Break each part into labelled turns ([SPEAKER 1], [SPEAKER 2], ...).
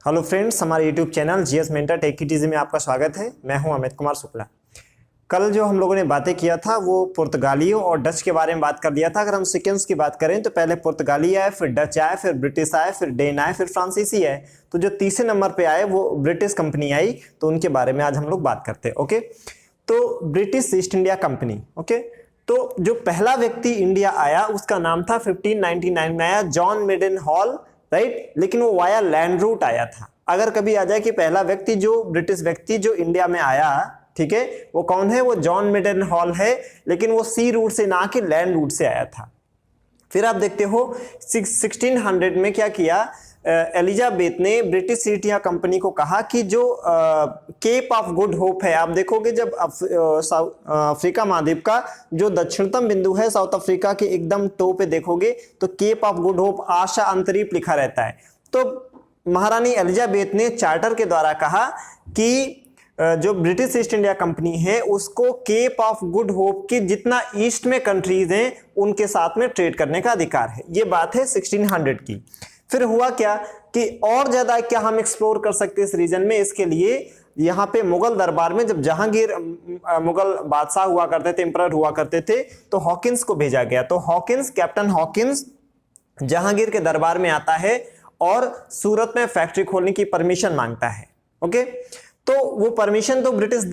[SPEAKER 1] Hello friends, हमारे YouTube channel GS mentor tech easy में आपका स्वागत है। मैं हूं अमित कुमार शुक्ला। कल जो हम लोगों ने बातें किया था वो पुर्तगालियों और डच के बारे में बात कर लिया था। अगर हम सीक्वेंस की बात करें तो पहले पुर्तगाली आए, फिर डच आए, फिर ब्रिटिश आए, फिर डेन आए, फिर फ्रांसीसी आए। तो जो तीसरे नंबर पे आए वो ब्रिटिश कंपनी आई, तो उनके बारे में आज हम लोग बात करते हैं। ओके, तो British east India company. Okay, तो जो पहला व्यक्ति इंडिया आया उसका नाम था 1599 में आया जॉन मिडन हॉल, राइट। लेकिन वो वाया लैंड रूट आया था। अगर कभी आ जाए कि पहला व्यक्ति जो ब्रिटिश व्यक्ति जो इंडिया में आया, ठीक है, वो कौन है, वो जॉन मिडन हॉल है, लेकिन वो सी रूट से ना कि लैंड रूट से आया था। फिर आप देखते हो 1600 में क्या किया, एलिजाबेथ ने ब्रिटिश ईस्ट इंडिया कंपनी को कहा कि जो केप ऑफ गुड होप है, आप देखोगे जब अफ्रीका महाद्वीप का जो दक्षिणतम बिंदु है साउथ अफ्रीका के एकदम टो पे देखोगे तो केप ऑफ गुड होप, आशा अंतरीप लिखा रहता है। तो महारानी एलिजाबेथ ने चार्टर के द्वारा कहा कि जो ब्रिटिश ईस्ट इंडिया कंपनी है उसको केप ऑफ गुड होप की जितना ईस्ट में कंट्रीज हैं उनके साथ में ट्रेड करने का अधिकार है। ये बात है 1600 की। फिर हुआ क्या कि और ज्यादा क्या हम एक्सप्लोर कर सकते हैं इस रीजन में, इसके लिए यहाँ पे मुगल दरबार में जब जहांगीर मुगल बादशाह हुआ करते थे, एम्परर हुआ करते थे, तो हॉकिंस को भेजा गया। तो हॉकिंस, कैप्टन हॉकिंस जहांगीर के दरबार में आता है और सूरत में फैक्ट्री खोलने की परमिशन मांगता है। ओके, तो वो परमिशन तो ब्रिटिश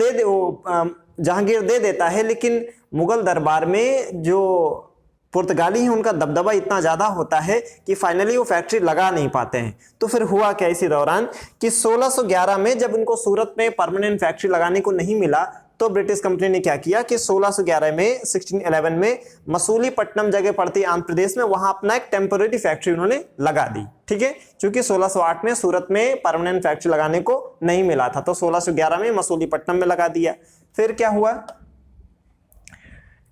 [SPEAKER 1] जहांगीर दे देता है, लेकिन मुगल दरबार में जो पुर्तगाली है उनका दबदबा इतना ज्यादा होता है कि फाइनली वो फैक्ट्री लगा नहीं पाते हैं। तो फिर हुआ क्या इसी दौरान कि 1611 में जब उनको सूरत में परमानेंट फैक्ट्री लगाने को नहीं मिला तो ब्रिटिश कंपनी ने क्या किया कि 1611 में 1611 में मसूलीपट्टनम जगह पड़ती है आंध्र प्रदेश में, वहां अपना एक टेम्पोरेरी फैक्ट्री उन्होंने लगा दी। ठीक है, क्योंकि 1608 में सूरत में परमानेंट फैक्ट्री लगाने को नहीं मिला था, तो 1611 में मसूलीपट्टनम में लगा दिया। फिर क्या हुआ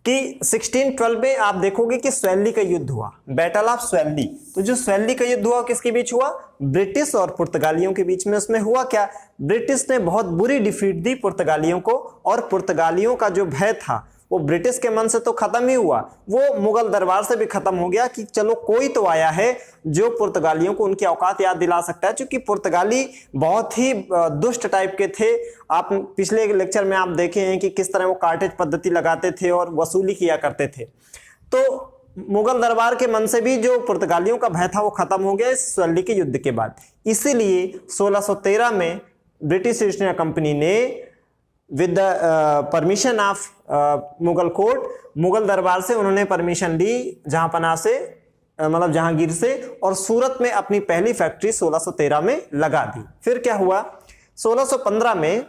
[SPEAKER 1] कि 1612 में आप देखोगे कि स्वेल्ली का युद्ध हुआ, बैटल ऑफ स्वेल्ली। तो जो स्वेल्ली का युद्ध हुआ किसके बीच हुआ, ब्रिटिश और पुर्तगालियों के बीच में। उसमें हुआ क्या, ब्रिटिश ने बहुत बुरी डिफीट दी पुर्तगालियों को, और पुर्तगालियों का जो भय था वो ब्रिटिश के मन से तो खत्म ही हुआ, वो मुगल दरबार से भी खत्म हो गया कि चलो कोई तो आया है जो पुर्तगालियों को उनकी औकात याद दिला सकता है। क्योंकि पुर्तगाली बहुत ही दुष्ट टाइप के थे। आप पिछले लेक्चर में आप देखे हैं कि किस तरह वो कार्टेज पद्धति लगाते थे और वसूली किया करते थे। तो मुगल दरबार के मन से भी जो पुर्तगालियों का भय था वो खत्म हो गया इस स्वेल्ली के युद्ध के बाद। इसीलिए 1613 में ब्रिटिश ईस्ट इंडिया कंपनी ने with the permission of Mughal court, Mughal दरबार से उन्होंने परमिशन ली जहांपनाह से, मतलब जहांगीर से, और सूरत में अपनी पहली फैक्ट्री 1613 में लगा दी। फिर क्या हुआ, 1615 में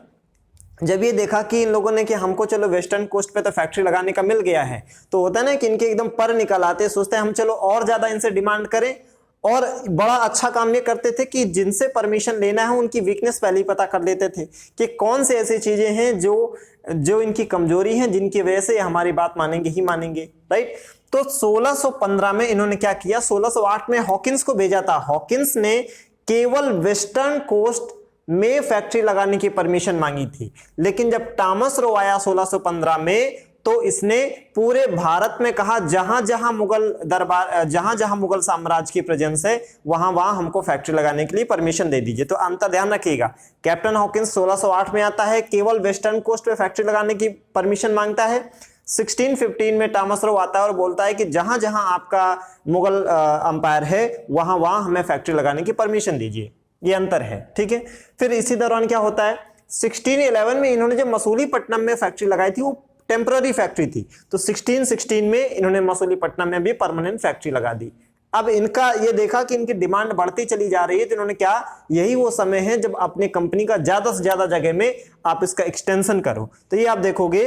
[SPEAKER 1] जब ये देखा कि इन लोगों ने कि हमको चलो वेस्टर्न कोस्ट पे तो फैक्ट्री लगाने का मिल गया है, तो होता है ना कि इनके एकदम पर निकल आते, सोचते हैं हम चलो और ज्यादा इनसे डिमांड करें। और बड़ा अच्छा काम ये करते थे कि जिनसे परमिशन लेना है उनकी वीकनेस पहले ही पता कर लेते थे कि कौन से ऐसी चीजें हैं जो इनकी कमजोरी हैं, जिनकी वजह से हमारी बात मानेंगे ही मानेंगे, राइट। तो 1615 में इन्होंने क्या किया, 1608 में हॉकिंस को भेजा था। हॉकिंस ने केवल वेस्टर्न कोस्ट में फैक्ट्री लगाने की परमिशन मांगी थी, लेकिन जब टॉमस रो आया 1615 में तो इसने पूरे भारत में कहा जहां जहां मुगल साम्राज्य की प्रेजेंस है वहां वहां हमको फैक्ट्री लगाने के लिए परमिशन दे दीजिए। तो अंतर ध्यान रखिएगा, कैप्टन हॉकिंस 1608 में आता है, केवल वेस्टर्न कोस्ट पे फैक्ट्री लगाने की परमिशन मांगता है। 1615 में टॉमस रो आता है और बोलता है कि जहां जहां आपका मुगल अंपायर है वहां वहां हमें फैक्ट्री लगाने की परमिशन दीजिए। ये अंतर है, ठीक है। फिर इसी दौरान क्या होता है, 1611 में इन्होंने जब मसूलीपट्टनम में फैक्ट्री लगाई थी वो टेम्पररी फैक्ट्री थी, तो 1616 में इन्होंने मसूलीपट्टनम में भी परमानेंट फैक्ट्री लगा दी। अब इनका ये देखा कि इनकी डिमांड बढ़ती चली जा रही है, तो इन्होंने क्या, यही वो समय है जब अपने कंपनी का ज्यादा से ज्यादा जगह में आप इसका एक्सटेंशन करो। तो ये आप देखोगे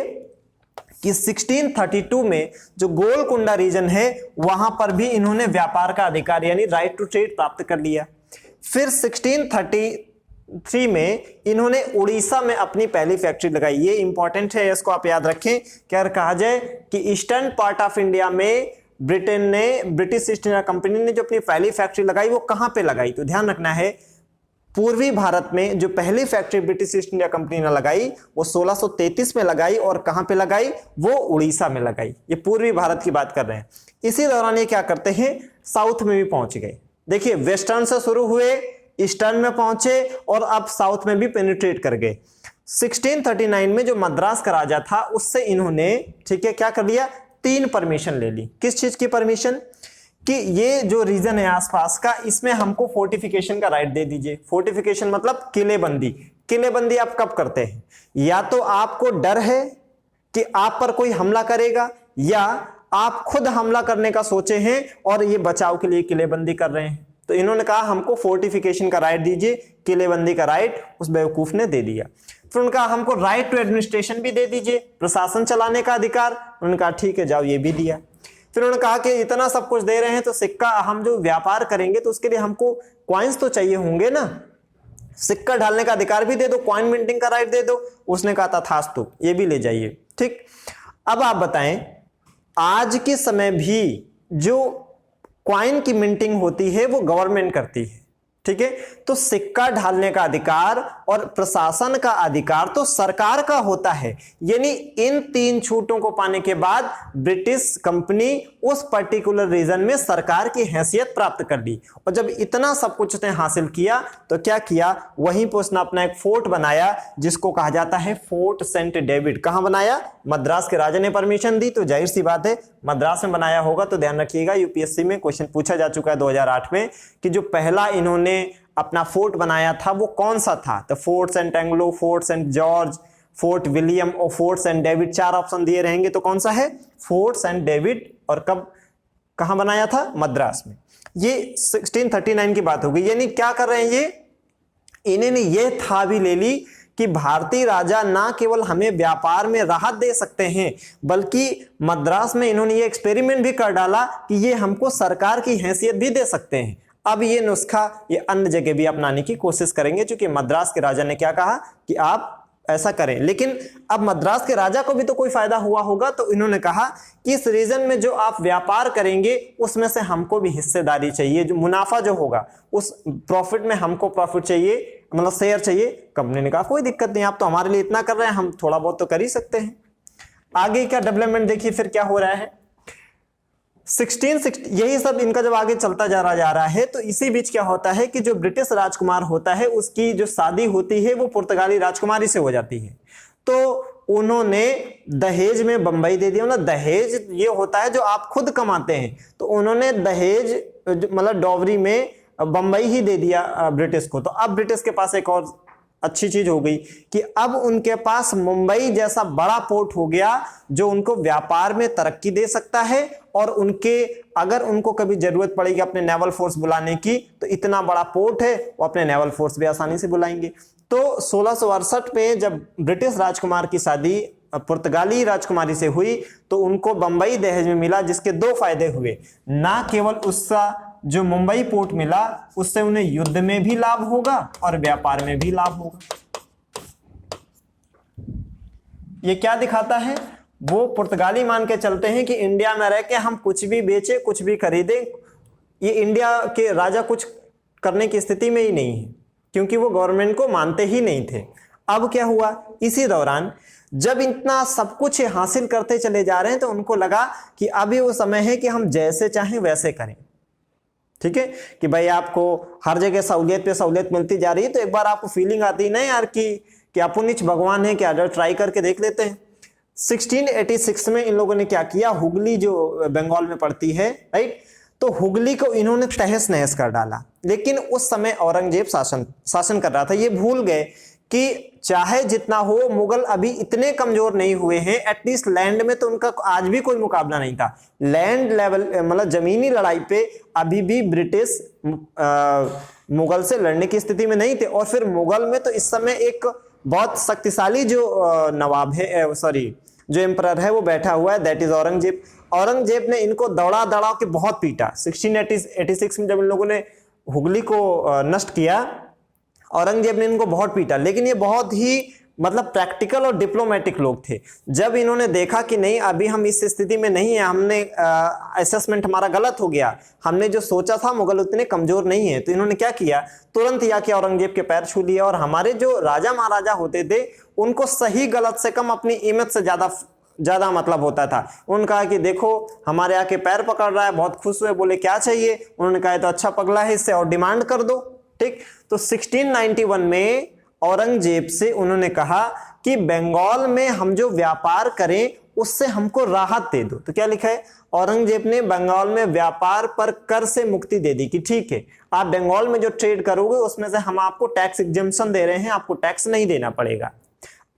[SPEAKER 1] कि 1632 में जो गोलकुंडा रीजन है वहां पर भी इन्होंने व्यापार का अधिकार यानी राइट टू ट्रेड प्राप्त कर लिया। फिर 1633 में इन्होंने उड़ीसा में अपनी पहली फैक्ट्री लगाई। ये इंपॉर्टेंट है, इसको आप याद रखें। क्या कहा जाए कि ईस्टर्न पार्ट ऑफ इंडिया में ब्रिटिश ईस्ट इंडिया कंपनी ने जो अपनी पहली फैक्ट्री लगाई वो कहां पे लगाई, तो ध्यान रखना है पूर्वी भारत में जो पहली factory British east India company ने लगाई वो 1633 में लगाई, और कहां पे लगाई, वो उड़ीसा में लगाई। ये पूर्वी भारत की बात कर रहे हैं। इसी दौरान ये क्या करते हैं, साउथ में भी पहुंच गए। देखिए वेस्टर्न से शुरू हुए, ईस्टर्न में पहुंचे और अब साउथ में भी पेनिट्रेट कर गए। 1639 में जो मद्रास का राजा था उससे इन्होंने, ठीक है, क्या कर लिया, 3 परमिशन ले ली। किस चीज की परमिशन? कि ये जो रीजन है आसपास का, इसमें हमको फोर्टिफिकेशन का राइट दे दीजिए। फोर्टिफिकेशन मतलब किलेबंदी। किलेबंदी आप कब करते हैं? या तो आपको डर है कि आप पर कोई हमला करेगा, या आप खुद हमला करने का सोचे हैं और ये बचाव के लिए किलेबंदी कर रहे हैं। तो इन्होंने कहा हमको फोर्टिफिकेशन का राइट दीजिए, किलेबंदी का राइट उस बेवकूफ ने दे दिया। फिर उनका हमको राइट टू एडमिनिस्ट्रेशन भी दे दीजिए, प्रशासन चलाने का अधिकार। उन्होंने कहा ठीक है जाओ, ये भी दिया। फिर उन्होंने कहा कि इतना सब कुछ दे रहे हैं तो सिक्का, हम जो व्यापार करेंगे तो उसके लिए हमको कॉइन्स तो चाहिए होंगे ना, सिक्का ढालने का अधिकार भी दे दो, कॉइन मिंटिंग का राइट दे दो। उसने कहा तथास्तु, ये भी ले जाइए। ठीक, अब आप बताएं, आज के समय भी जो कॉइन की मिंटिंग होती है वो गवर्नमेंट करती है, ठीक है। तो सिक्का ढालने का अधिकार और प्रशासन का अधिकार तो सरकार का होता है। यानी इन 3 छूटों को पाने के बाद ब्रिटिश कंपनी उस पर्टिकुलर रीजन में सरकार की हैसियत प्राप्त कर ली। और जब इतना सब कुछ उसने हासिल किया तो क्या किया, वहीं पर उसने अपना एक फोर्ट बनाया जिसको कहा जाता है फोर्ट सेंट डेविड। कहां बनाया? मद्रास के राजा ने परमिशन दी तो जाहिर सी बात है मद्रास में बनाया होगा। तो ध्यान रखिएगा, यूपीएससी में क्वेश्चन पूछा जा चुका है 2008 में कि जो पहला इन्होंने अपना फोर्ट बनाया था वो कौन सा था। तो Fort Saint Angelo, Fort Saint George, Fort William और फोर्ट सेंट डेविड, 4 ऑप्शन दिए रहेंगे। तो कौन सा है? Fort Saint David. और कब, कहां बनाया था? मद्रास में। ये 1639 की बात होगी। यानी क्या कर रहे हैं ये, इन्होंने ये था भी ले ली कि भारतीय राजा ना केवल हमें व्यापार में राहत दे सकते हैं बल्कि मद्रास में इन्होंने ये एक्सपेरिमेंट भी कर डाला कि ये हमको सरकार की हैसियत भी दे सकते हैं। अब ये नुस्खा ये अन्य जगह भी अपनाने की कोशिश करेंगे, क्योंकि मद्रास के राजा ने क्या कहा कि आप ऐसा करें। लेकिन अब मद्रास के राजा को भी तो कोई फायदा हुआ होगा, तो इन्होंने कहा कि इस रीजन में जो आप व्यापार करेंगे उसमें से हमको भी हिस्सेदारी चाहिए, जो मुनाफा जो होगा उस प्रॉफिट में हमको प्रॉफिट चाहिए, मतलब शेयर चाहिए। कंपनी ने कहा कोई दिक्कत नहीं, आप तो हमारे लिए इतना कर रहे हैं, हम थोड़ा बहुत तो कर ही सकते हैं। आगे क्या डेवलपमेंट देखिए फिर क्या हो रहा है। 1660 यही सब इनका जब आगे चलता जा रहा है तो इसी बीच क्या होता है कि जो ब्रिटिश राजकुमार होता है उसकी जो शादी होती है वो पुर्तगाली राजकुमारी से हो जाती है। तो उन्होंने दहेज में बंबई दे दिया। मतलब दहेज ये होता है जो आप खुद कमाते हैं, तो उन्होंने दहेज मतलब डॉवरी में बंबई ही दे दिया ब्रिटिश को। तो अब ब्रिटिश के पास एक और अच्छी चीज हो गई कि अब उनके पास मुंबई जैसा बड़ा पोर्ट हो गया जो उनको व्यापार में तरक्की दे सकता है, और उनके अगर उनको कभी जरूरत पड़ेगी अपने नेवल फोर्स बुलाने की तो इतना बड़ा पोर्ट है, वो अपने नेवल फोर्स भी आसानी से बुलाएंगे। तो 1668 में जब ब्रिटिश राजकुमार की शादी पुर्तगाली राजकुमारी से हुई तो उनको बंबई दहेज में मिला, जिसके 2 फायदे हुए। ना केवल उसका जो मुंबई पोर्ट मिला उससे उन्हें युद्ध में भी लाभ होगा और व्यापार में भी लाभ होगा। ये क्या दिखाता है, वो पुर्तगाली मान के चलते हैं कि इंडिया में रह के हम कुछ भी बेचे कुछ भी खरीदे, ये इंडिया के राजा कुछ करने की स्थिति में ही नहीं है, क्योंकि वो गवर्नमेंट को मानते ही नहीं थे। अब क्या हुआ, इसी दौरान जब इतना सब कुछ हासिल करते चले जा रहे हैं तो उनको लगा कि अभी वो समय है कि हम जैसे चाहें वैसे करें। ठीक है, कि भाई आपको हर जगह सहूलियत पे सहूलियत मिलती जा रही है, तो एक बार आपको फीलिंग आती है ना यार कि अपुनिच भगवान है, क्या ट्राई करके देख लेते हैं। 1686 में इन लोगों ने क्या किया, हुगली जो बंगाल में पड़ती है, राइट, तो हुगली को इन्होंने तहस नहस कर डाला। लेकिन उस समय औरंगजेब शासन कर रहा था। ये भूल गए कि चाहे जितना हो मुगल अभी इतने कमजोर नहीं हुए हैं, एटलीस्ट लैंड में तो उनका आज भी कोई मुकाबला नहीं था। लैंड लेवल मतलब जमीनी लड़ाई पे अभी भी ब्रिटिश मुगल से लड़ने की स्थिति में नहीं थे। और फिर मुगल में तो इस समय एक बहुत शक्तिशाली जो नवाब है, सॉरी जो एम्परर है वो बैठा हुआ है, दैट इज औरंगजेब। औरंगजेब ने इनको दौड़ा दौड़ा के बहुत पीटा। 1686 में जब इन लोगों ने हुगली को नष्ट किया, औरंगजेब ने इनको बहुत पीटा। लेकिन ये बहुत ही मतलब प्रैक्टिकल और डिप्लोमेटिक लोग थे। जब इन्होंने देखा कि नहीं अभी हम इस स्थिति में नहीं है, हमने असेसमेंट हमारा गलत हो गया, हमने जो सोचा था मुगल उतने कमजोर नहीं है, तो इन्होंने क्या किया, तुरंत आके औरंगजेब के पैर छू लिए। और हमारे जो राजा महाराजा होते थे उनको सही गलत से कम अपनी इमेज से ज्यादा मतलब होता था। उन्होंने कहा कि देखो हमारे आके पैर पकड़ रहा है, बहुत खुश हुए, बोले क्या चाहिए, उन्होंने कहा तो अच्छा पगला है, इससे और डिमांड कर दो। ठीक। तो 1691 में औरंगजेब से उन्होंने कहा कि बंगाल में हम जो व्यापार करें उससे हमको राहत दे दो। तो क्या लिखा है, औरंगजेब ने बंगाल में व्यापार पर कर से मुक्ति दे दी कि ठीक है, आप बंगाल में जो ट्रेड करोगे उसमें से हम आपको टैक्स एग्जेम्पशन दे रहे हैं, आपको टैक्स नहीं देना पड़ेगा।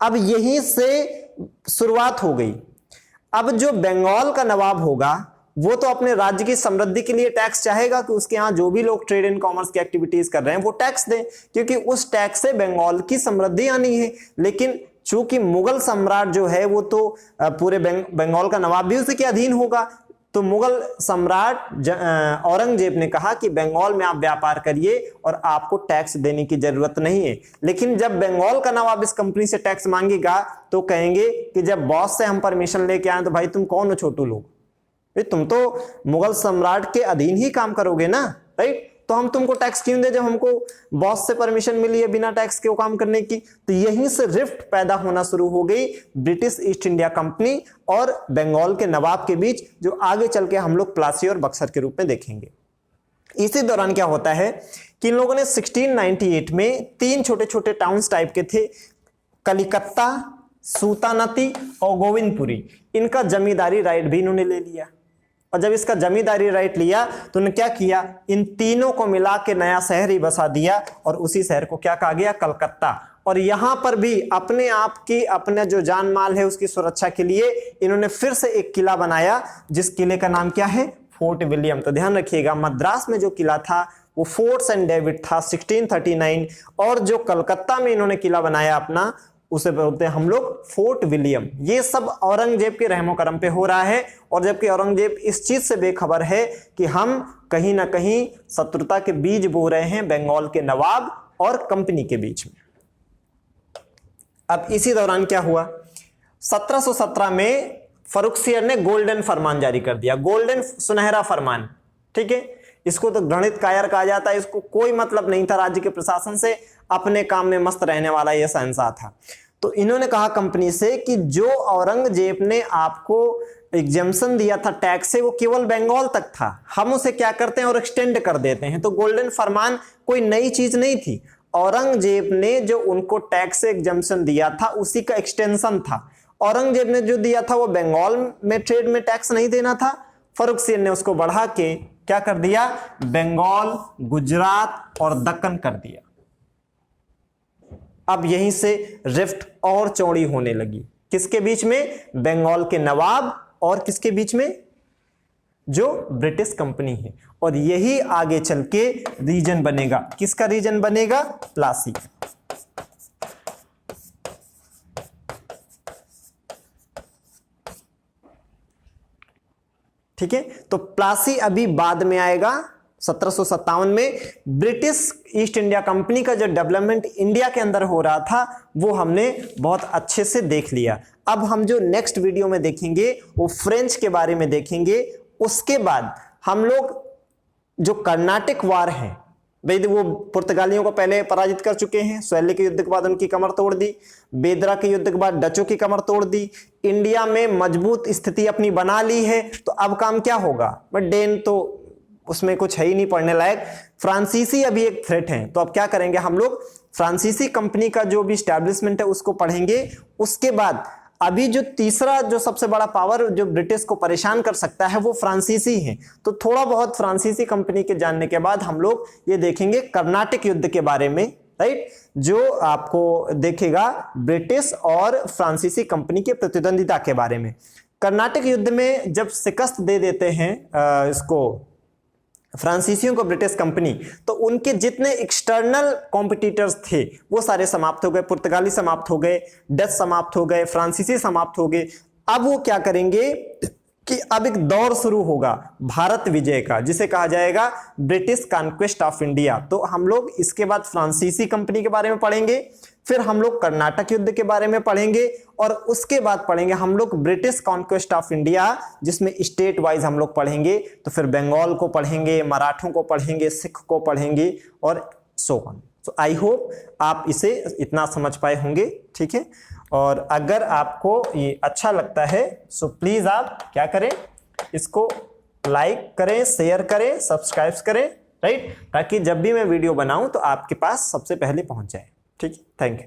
[SPEAKER 1] अब यहीं से शुरुआत हो गई। अब जो बंगाल का नवाब होगा वो तो अपने राज्य की समृद्धि के लिए टैक्स चाहेगा कि उसके यहाँ जो भी लोग ट्रेड एंड कॉमर्स की एक्टिविटीज कर रहे हैं वो टैक्स दें, क्योंकि उस टैक्स से बंगाल की समृद्धि आनी है। लेकिन चूंकि मुगल सम्राट जो है वो तो पूरे बंगाल का नवाब भी उसी के अधीन होगा, तो मुगल सम्राट औरंगजेब ने कहा कि बंगाल में आप व्यापार करिए और आपको टैक्स देने की जरूरत नहीं है। लेकिन जब बंगाल का नवाब इस कंपनी से टैक्स मांगेगा तो कहेंगे कि जब बॉस से हम परमिशन लेके आए तो भाई तुम कौन हो छोटू लोग, तुम तो मुगल सम्राट के अधीन ही काम करोगे ना, राइट। तो हम तुमको टैक्स क्यों दे जब हमको बॉस से परमिशन मिली है बिना टैक्स के वो काम करने की। तो यहीं से रिफ्ट पैदा होना शुरू हो गई ब्रिटिश ईस्ट इंडिया कंपनी और बंगाल के नवाब के बीच, जो आगे चल के हम लोग प्लासी और बक्सर के रूप में देखेंगे। इसी दौरान क्या होता है कि इन लोगों ने 1698 में 3 छोटे छोटे टाउन्स टाइप के थे, कलिकत्ता, सूतानती और गोविंदपुरी, इनका जमींदारी राइट भी इन्होंने ले लिया। और जब इसका जमींदारी राइट लिया तो उन्होंने क्या किया, इन तीनों को मिला के नया शहर ही बसा दिया और उसी शहर को क्या कहा गया, कलकत्ता। और यहां पर भी अपने आप की अपना जो जान माल है उसकी सुरक्षा के लिए इन्होंने फिर से एक किला बनाया, जिस किले का नाम क्या है, फोर्ट विलियम। तो ध्यान रखिएगा, मद्रास में जो किला था वो फोर्ट सेंट डेविड था 1639, और जो कलकत्ता में इन्होंने किला बनाया अपना उसे बोलते हैं हम लोग फोर्ट विलियम। ये सब औरंगजेब के रहमो करम पे हो रहा है, और जबकि औरंगजेब इस चीज से बेखबर है कि हम कहीं ना कहीं शत्रुता के बीज बो रहे हैं बंगाल के नवाब और कंपनी के बीच में। अब इसी दौरान क्या हुआ, 1717 में फर्रुखसियर ने गोल्डन फरमान जारी कर दिया, गोल्डन सुनहरा फरमान, ठीक है। इसको तो गणित कायर कहा जाता है, इसको कोई मतलब नहीं था राज्य के प्रशासन से, अपने काम में मस्त रहने वाला यह शहंशाह था। तो इन्होंने कहा कंपनी से कि जो औरंगजेब ने आपको एग्जेम्पशन दिया था टैक्स से वो केवल बंगाल तक था, हम उसे क्या करते हैं और एक्सटेंड कर देते हैं। तो गोल्डन फरमान कोई नई चीज नहीं थी, औरंगजेब ने जो उनको टैक्स से एग्जेम्पशन दिया था उसी का एक्सटेंशन था। औरंगजेब ने जो दिया था वो बंगाल में ट्रेड में टैक्स नहीं देना था, फर्रुखसियर ने उसको बढ़ा के क्या कर दिया, बंगाल, गुजरात और दक्कन कर दिया। अब यहीं से रिफ्ट और चौड़ी होने लगी, किसके बीच में, बंगाल के नवाब और किसके बीच में, जो ब्रिटिश कंपनी है। और यही आगे चल के रीजन बनेगा, किसका रीजन बनेगा, प्लासी। ठीक है, तो प्लासी अभी बाद में आएगा। 1757 में ब्रिटिश ईस्ट इंडिया कंपनी का जो डेवलपमेंट इंडिया के अंदर हो रहा था वो हमने बहुत अच्छे से देख लिया। अब हम जो नेक्स्ट वीडियो में देखेंगे वो फ्रेंच के बारे में देखेंगे। उसके बाद हम लोग जो कर्नाटक वार है, भाई वो पुर्तगालियों को पहले पराजित कर चुके हैं, स्वैली के युद्ध के बाद उनकी कमर तोड़ दी, बेदरा के युद्ध के बाद डचों की कमर तोड़ दी, इंडिया में मजबूत स्थिति अपनी बना ली है। तो अब काम क्या होगा, बट डेन तो उसमें कुछ है ही नहीं पढ़ने लायक, फ्रांसीसी अभी एक थ्रेट है। तो अब क्या करेंगे हम लोग, फ्रांसीसी कंपनी का जो भी स्टैब्लिशमेंट है उसको पढ़ेंगे। उसके बाद अभी जो तीसरा जो सबसे बड़ा पावर जो ब्रिटिश को परेशान कर सकता है वो फ्रांसीसी है। तो थोड़ा बहुत फ्रांसीसी कंपनी के जानने के बाद हम लोग ये देखेंगे कर्नाटक युद्ध के बारे में, राइट, जो आपको देखेगा ब्रिटिश और फ्रांसीसी कंपनी के प्रतिद्वंदिता के बारे में। कर्नाटक युद्ध में जब शिकस्त दे देते हैं इसको फ्रांसीसियों को ब्रिटिश कंपनी, तो उनके जितने एक्सटर्नल कॉम्पिटिटर्स थे वो सारे समाप्त हो गए, पुर्तगाली समाप्त हो गए, डच समाप्त हो गए, फ्रांसीसी समाप्त हो गए। अब वो क्या करेंगे कि अब एक दौर शुरू होगा भारत विजय का, जिसे कहा जाएगा ब्रिटिश कॉन्क्वेस्ट ऑफ इंडिया। तो हम लोग इसके बाद फ्रांसीसी कंपनी के बारे में पढ़ेंगे, फिर हम लोग कर्नाटक युद्ध के बारे में पढ़ेंगे, और उसके बाद पढ़ेंगे हम लोग ब्रिटिश कॉन्क्वेस्ट ऑफ इंडिया, जिसमें स्टेट वाइज हम लोग पढ़ेंगे। तो फिर बंगाल को पढ़ेंगे, मराठों को पढ़ेंगे, सिख को पढ़ेंगे और सो ऑन। तो आई होप आप इसे इतना समझ पाए होंगे, ठीक है। और अगर आपको ये अच्छा लगता है सो प्लीज आप क्या करें, इसको लाइक करें, शेयर करें, सब्सक्राइब करें, राइट, ताकि जब भी मैं वीडियो बनाऊं तो आपके पास सबसे पहले पहुंच जाए। ठीक है, थैंक यू।